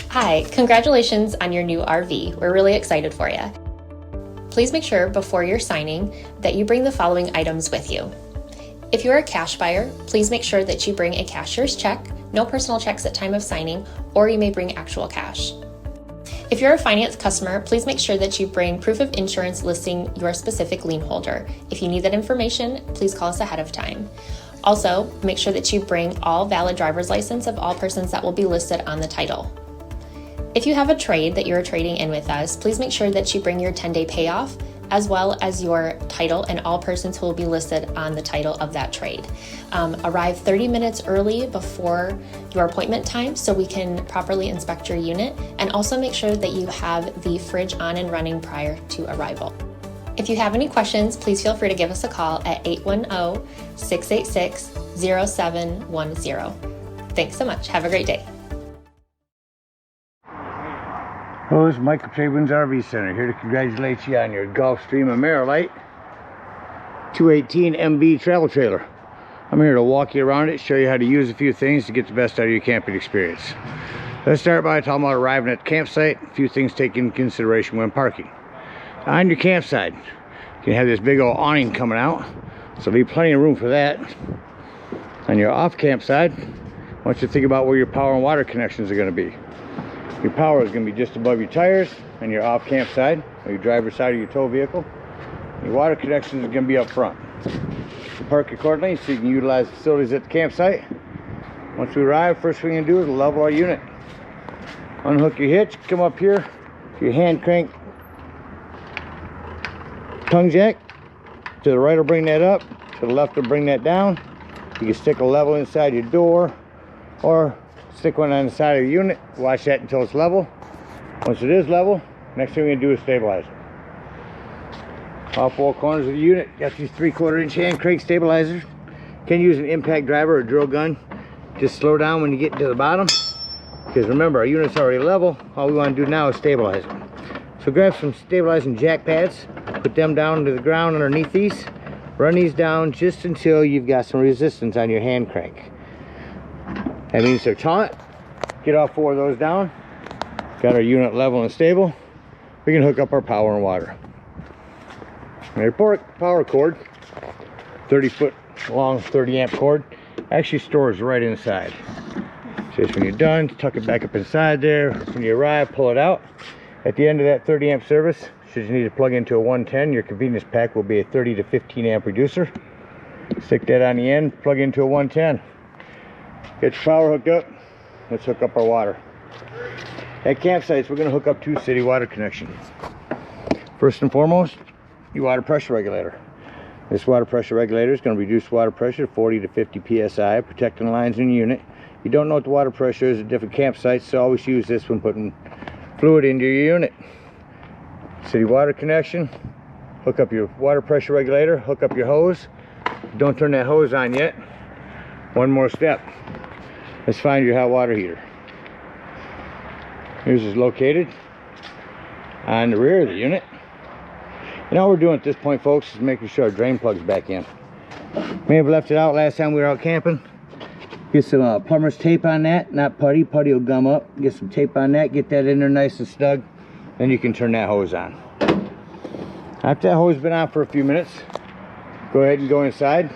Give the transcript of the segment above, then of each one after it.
Hi, congratulations on your new RV. We're really excited for you. Please make sure before you're signing that you bring the following items with you. If you're a cash buyer, please make sure that you bring a cashier's check, no personal checks at time of signing, or you may bring actual cash. If you're a finance customer, please make sure that you bring proof of insurance listing your specific lien holder. If you need that information, please call us ahead of time. Also, make sure that you bring all valid driver's license of all persons that will be listed on the title. If you have a trade that you're trading in with us, please make sure that you bring your 10-day payoff as well as your title and all persons who will be listed on the title of that trade. Arrive 30 minutes early before your appointment time so we can properly inspect your unit, and also make sure that you have the fridge on and running prior to arrival. If you have any questions, please feel free to give us a call at 810-686-0710. Thanks so much. Have a great day. Hello, this is Mike at TradeWinds RV Center, here to congratulate you on your Gulfstream Ameri Lite 218 MB travel trailer. I'm here to walk you around it, show you how to use a few things to get the best out of your camping experience. Let's start by talking about arriving at the campsite, a few things taken into consideration when parking. On your campsite, you can have this big old awning coming out, so there'll be plenty of room for that. On your off campsite, I want you to think about where your power and water connections are going to be. Your power is going to be just above your tires on your off camp side, or your driver's side of your tow vehicle. Your water connections are going to be up front. You park accordingly so you can utilize facilities at the campsite. Once we arrive, first thing we're going to do is level our unit. Unhook your hitch, come up here to your hand crank tongue jack. To the right will bring that up, to the left will bring that down. You can stick a level inside your door or stick one on the side of the unit. Watch that until it's level. Once it is level, next thing we're going to do is stabilize it. All four corners of the unit got these 3/4 inch hand crank stabilizers. You can use an impact driver or drill gun. Just slow down when you get to the bottom, because remember, our unit's already level. All we want to do now is stabilize it. So grab some stabilizing jack pads, put them down to the ground underneath these. Run these down just until you've got some resistance on your hand crank. That means they're taut. Get all four of those down. Got our unit level and stable. We can hook up our power and water. Our power cord, 30-foot long, 30-amp cord, actually stores right inside. Just when you're done, tuck it back up inside there. When you arrive, pull it out. At the end of that 30-amp service, should you need to plug into a 110, your convenience pack will be a 30 to 15-amp reducer. Stick that on the end, plug into a 110. Get your power hooked up. Let's hook up our water. At campsites, we're going to hook up 2 city water connections. First and foremost, your water pressure regulator. This water pressure regulator is going to reduce water pressure to 40 to 50 psi, protecting the lines in your unit. You don't know what the water pressure is at different campsites, so always use this when putting fluid into your unit. City water connection. Hook up your water pressure regulator. Hook up your hose. Don't turn that hose on yet. One more step. Let's find your hot water heater. Yours is located on the rear of the unit. And all we're doing at this point, folks, is making sure our drain plug's back in. May have left it out last time we were out camping. Get some plumber's tape on that, not putty. Putty will gum up. Get some tape on that, get that in there nice and snug. Then you can turn that hose on. After that hose has been on for a few minutes, go ahead and go inside.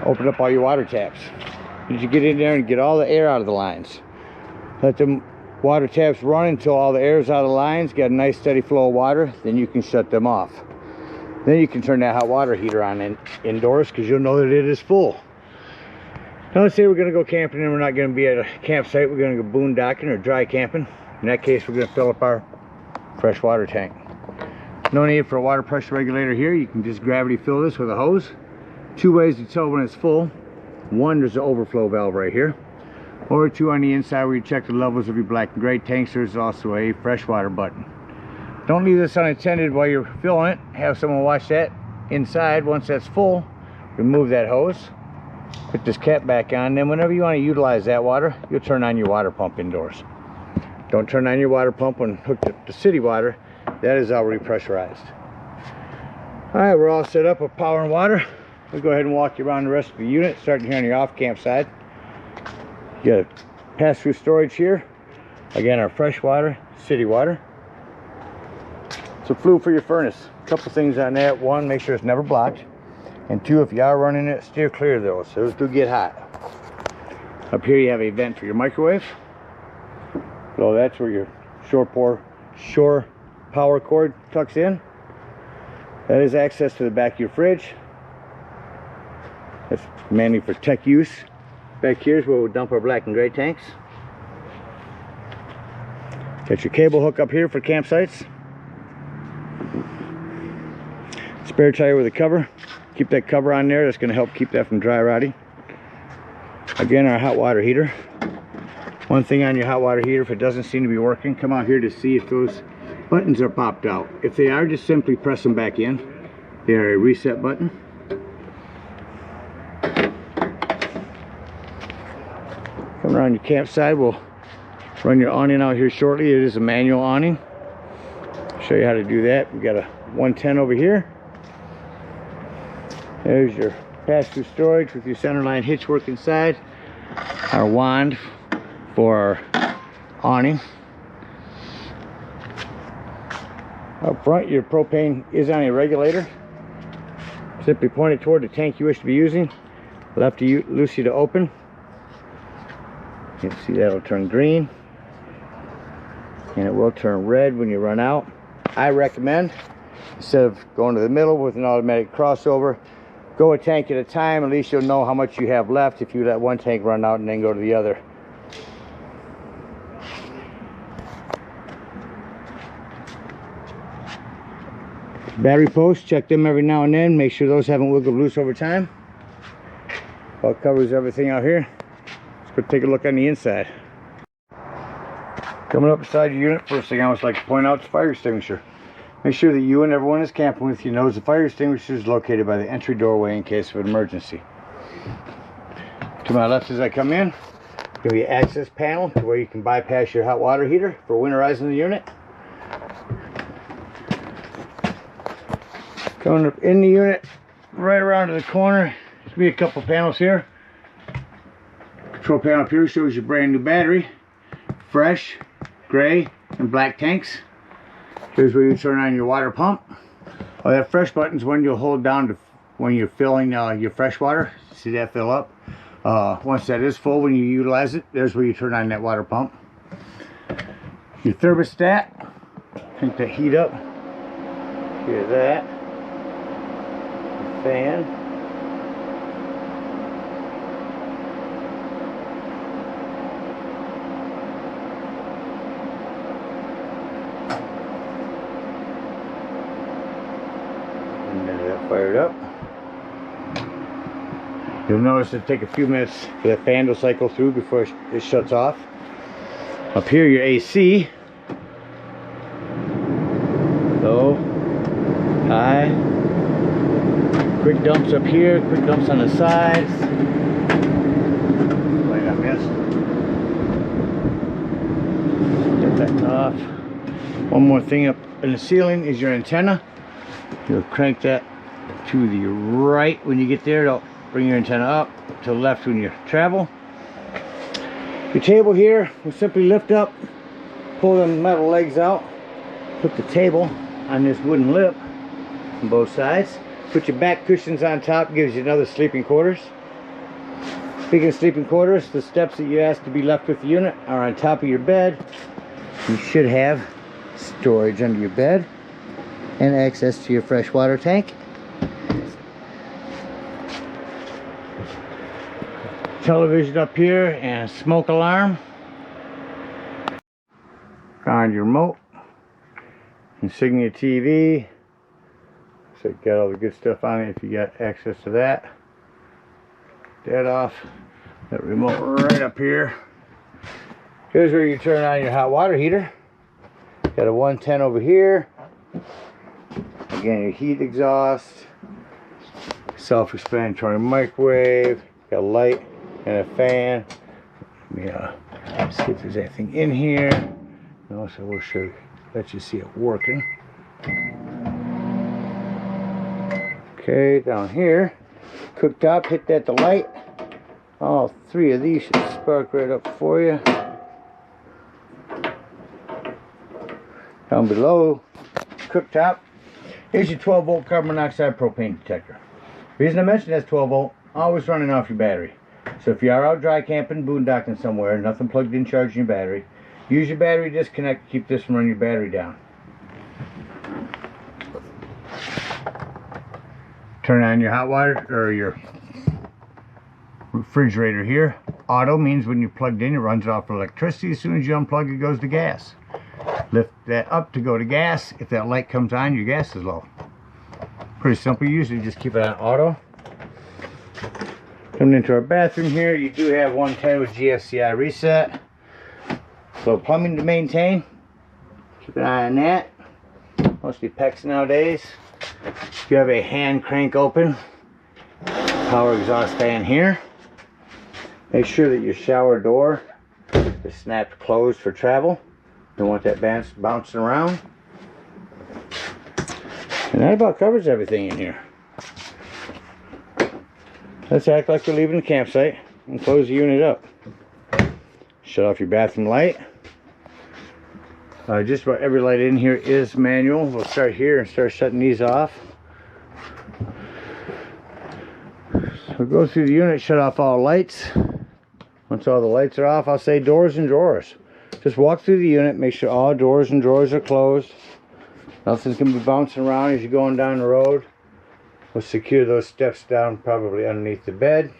Open up all your water taps. You should get in there and get all the air out of the lines. Let the water taps run until all the air is out of the lines. Got a nice steady flow of water. Then you can shut them off. Then you can turn that hot water heater on indoors, because you'll know that it is full. Now let's say we're going to go camping and we're not going to be at a campsite. We're going to go boondocking or dry camping. In that case, we're going to fill up our freshwater tank. No need for a water pressure regulator here. You can just gravity fill this with a hose. 2 ways to tell when it's full. One, there's an overflow valve right here, or 2 on the inside where you check the levels of your black and gray tanks. There's also a freshwater button. Don't leave this unattended while you're filling it. Have someone watch that inside. Once that's full, remove that hose, put this cap back on. Then whenever you want to utilize that water, you'll turn on your water pump indoors. Don't turn on your water pump when hooked up to city water. That is already pressurized. All right, we're all set up with power and water. We'll go ahead and walk you around the rest of the unit, starting here on your off camp side. You got a pass-through storage here. Again, our fresh water, city water. So flue for your furnace. A couple things on that. One, make sure it's never blocked. And two, if you are running it, steer clear of those. Those do get hot. Up here you have a vent for your microwave. So that's where your shore power cord tucks in. That is access to the back of your fridge. That's mainly for tech use. Back here is where we'll dump our black and gray tanks. Got your cable hook up here for campsites. Spare tire with a cover. Keep that cover on there. That's going to help keep that from dry rotting. Again, our hot water heater. One thing on your hot water heater, if it doesn't seem to be working, come out here to see if those buttons are popped out. If they are, just simply press them back in. They are a reset button. Come around your campsite, we'll run your awning out here shortly. It is a manual awning. I'll show you how to do that. We got a 110 over here. There's your pass-through storage with your centerline hitch work inside. Our wand for our awning. Up front, your propane is on a regulator. Simply point it toward the tank you wish to be using. Lefty loosey to open. You can see that'll turn green. And it will turn red when you run out. I recommend, instead of going to the middle with an automatic crossover, go a tank at a time. At least you'll know how much you have left if you let one tank run out and then go to the other. Battery posts, check them every now and then. Make sure those haven't wiggled loose over time. Well, covers everything out here. Let's go take a look on the inside. Coming up beside your unit, first thing I always like to point out is the fire extinguisher. Make sure that you and everyone is camping with you knows the fire extinguisher is located by the entry doorway in case of an emergency. To my left as I come in, there'll be an access panel to where you can bypass your hot water heater for winterizing the unit. Coming up in the unit, right around to the corner, there's be a couple panels here. Control panel up here shows your brand new battery, fresh, gray, and black tanks. Here's where you turn on your water pump. Oh, that fresh button's one you'll hold down to when you're filling your fresh water. See that fill up? Once that is full, when you utilize it, there's where you turn on that water pump. Your thermostat, crank that heat up. Here's that. Fan. And then that fired up. You'll notice it'll take a few minutes for that fan to cycle through before it shuts off. Up here, your AC. Low, high. Quick dumps up here, quick dumps on the sides. Light on this. Get that off. One more thing up in the ceiling is your antenna. You'll crank that to the right when you get there. It'll bring your antenna up. To the left when you travel. Your table here will simply lift up, pull the metal legs out, put the table on this wooden lip on both sides. Put your back cushions on top, gives you another sleeping quarters. Speaking of sleeping quarters, the steps that you asked to be left with the unit are on top of your bed. You should have storage under your bed and access to your freshwater tank. Television up here and a smoke alarm. Find your remote, Insignia TV. So you got all the good stuff on it if you got access to that. That off. That remote right up here. Here's where you turn on your hot water heater. Got a 110 over here. Again, your heat exhaust. Self-explanatory microwave. Got a light and a fan. Let's see if there's anything in here. And also we'll show you, let you see it working. Okay, down here, cooktop, hit that to light. All three of these should spark right up for you. Down below, cooktop, here's your 12 volt carbon monoxide propane detector. Reason I mentioned that's 12 volt, always running off your battery. So if you are out dry camping, boondocking somewhere, nothing plugged in charging your battery, use your battery disconnect to keep this from running your battery down. Turn on your hot water or your refrigerator here. Auto means when you're plugged in, it runs off electricity. As soon as you unplug, it goes to gas. Lift that up to go to gas. If that light comes on, your gas is low. Pretty simple. Usually just keep it on auto. Coming into our bathroom here, you do have one with GFCI reset. So plumbing to maintain. Keep an eye on that. Mostly PEX nowadays. If you have a hand crank open, power exhaust fan here. Make sure that your shower door is snapped closed for travel. Don't want that bouncing around. And that about covers everything in here. Let's act like we're leaving the campsite and close the unit up. Shut off your bathroom light. Just about every light in here is manual. We'll start here and start shutting these off. So we'll go through the unit, shut off all lights. Once all the lights are off, I'll say doors and drawers. Just walk through the unit, make sure all doors and drawers are closed. Nothing's going to be bouncing around as you're going down the road. We'll secure those steps down probably underneath the bed.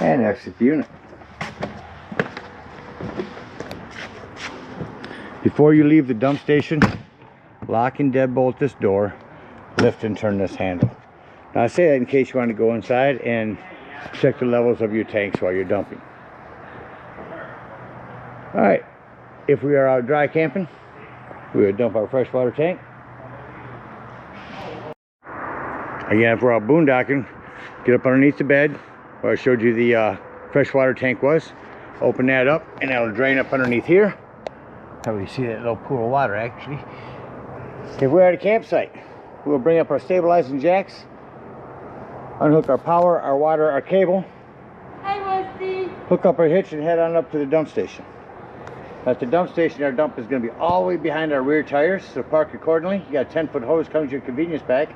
And exit the unit. Before you leave the dump station, lock and deadbolt this door, lift and turn this handle. Now I say that in case you want to go inside and check the levels of your tanks while you're dumping. Alright, if we are out dry camping, we would dump our freshwater tank. Again, if we're out boondocking, get up underneath the bed where I showed you the freshwater tank was. Open that up and that'll drain up underneath here. Probably see that little pool of water actually. If we're at a campsite, we'll bring up our stabilizing jacks, unhook our power, our water, our cable. Hi, Westy. Hook up our hitch and head on up to the dump station. At the dump station, our dump is going to be all the way behind our rear tires, so park accordingly. You got a 10-foot hose comes with your convenience pack.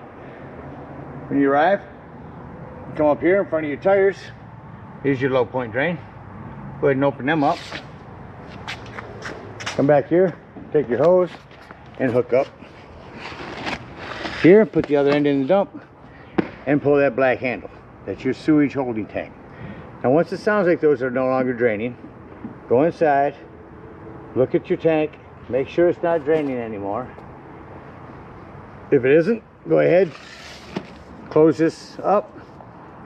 When you arrive, come up here in front of your tires. Here's your low point drain. Go ahead and open them up. Come back here, take your hose and hook up. Here, put the other end in the dump and pull that black handle. That's your sewage holding tank. Now once it sounds like those are no longer draining, go inside, look at your tank, make sure it's not draining anymore. If it isn't, go ahead, close this up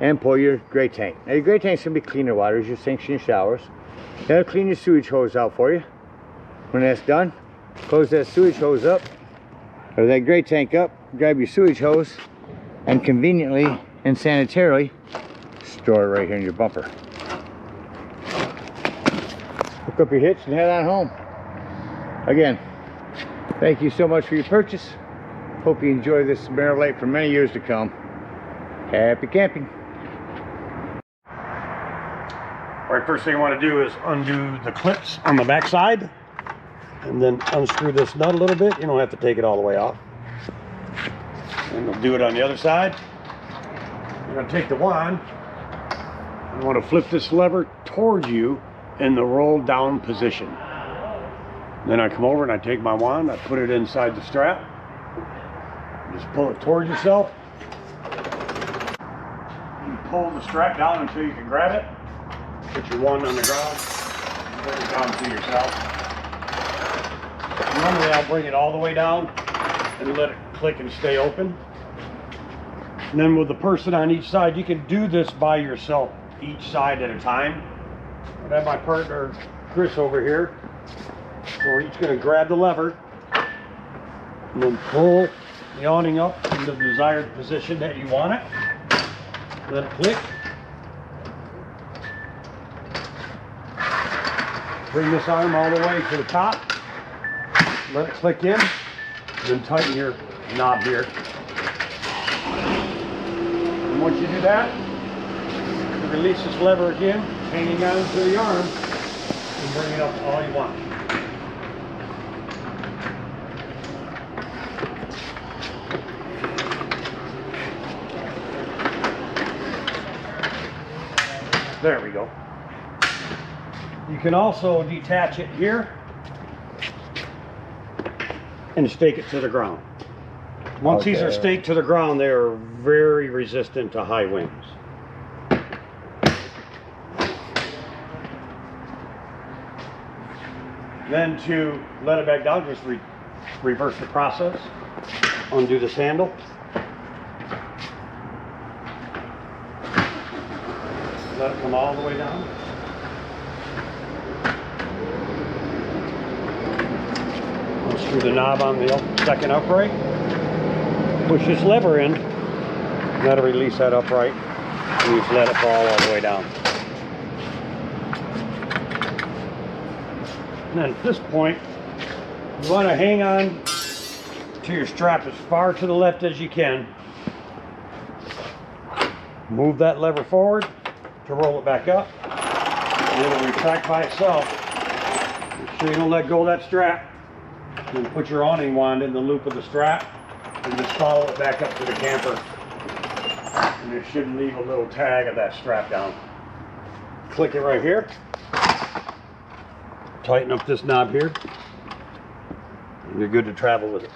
and pull your gray tank. Now your gray tank's gonna be cleaner water as your sinks and your showers. That'll clean your sewage hose out for you. When that's done, close that sewage hose up, or that gray tank up, grab your sewage hose, and conveniently and sanitarily store it right here in your bumper. Hook up your hitch and head on home. Again, thank you so much for your purchase. Hope you enjoy this Ameri Lite for many years to come. Happy camping. All right, first thing I want to do is undo the clips on the back side and then unscrew this nut a little bit. You don't have to take it all the way off. And we'll do it on the other side. I'm going to take the wand. I want to flip this lever towards you in the roll down position. Then I come over and I take my wand, I put it inside the strap. Just pull it towards yourself. You pull the strap down until you can grab it. Put your wand on the ground, pull it down to yourself. Normally I'll bring it all the way down and let it click and stay open. And then with the person on each side, you can do this by yourself, each side at a time. I have my partner Chris over here. So we're each going to grab the lever and then pull the awning up in the desired position that you want it. Let it click. Bring this arm all the way to the top. Let it click in. Then tighten your knob here. And once you do that, you release this lever again, hanging on to the arm, and bring it up all you want. There we go. You can also detach it here and stake it to the ground. Once these are staked to the ground, they are very resistant to high winds. Then to let it back down, just reverse the process. Undo this handle. Let it come all the way down. Unscrew the knob on the second upright. Push this lever in. That'll release that upright. And you just let it fall all the way down. And then at this point, you want to hang on to your strap as far to the left as you can. Move that lever forward to roll it back up. And it'll retract by itself. Make sure you don't let go of that strap. Then put your awning wand in the loop of the strap and just follow it back up to the camper. And it should leave a little tag of that strap down. Click it right here. Tighten up this knob here. And you're good to travel with it.